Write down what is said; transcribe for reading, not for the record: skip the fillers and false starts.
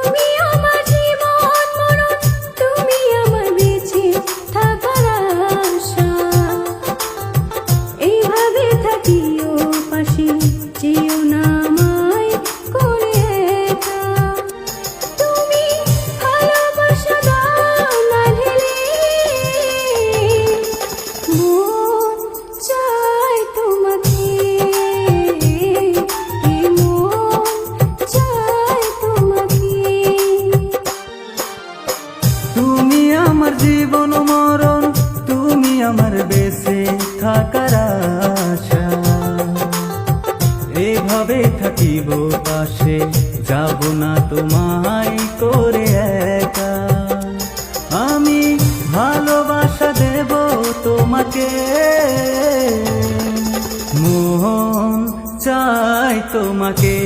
তুমি আমার জীবন মরণ, তুমি আমার বেঁচে থাকার আশা। এইভাবে থাকিও পাশে, যেও না আমায় করে একা। তুমি ভালোবাসা দাও না ঢেলে, মন চায় তোমাকে, মন চায় তোমাকে। তুমি আমার জীবন মরণ, তুমি আমার বেঁচে থাকার আশা। এভাবে থাকিব পাশে, যাব না তোমায় করে একা। আমি ভালোবাসা দেব তোমাকে, মন চায় তোমাকে।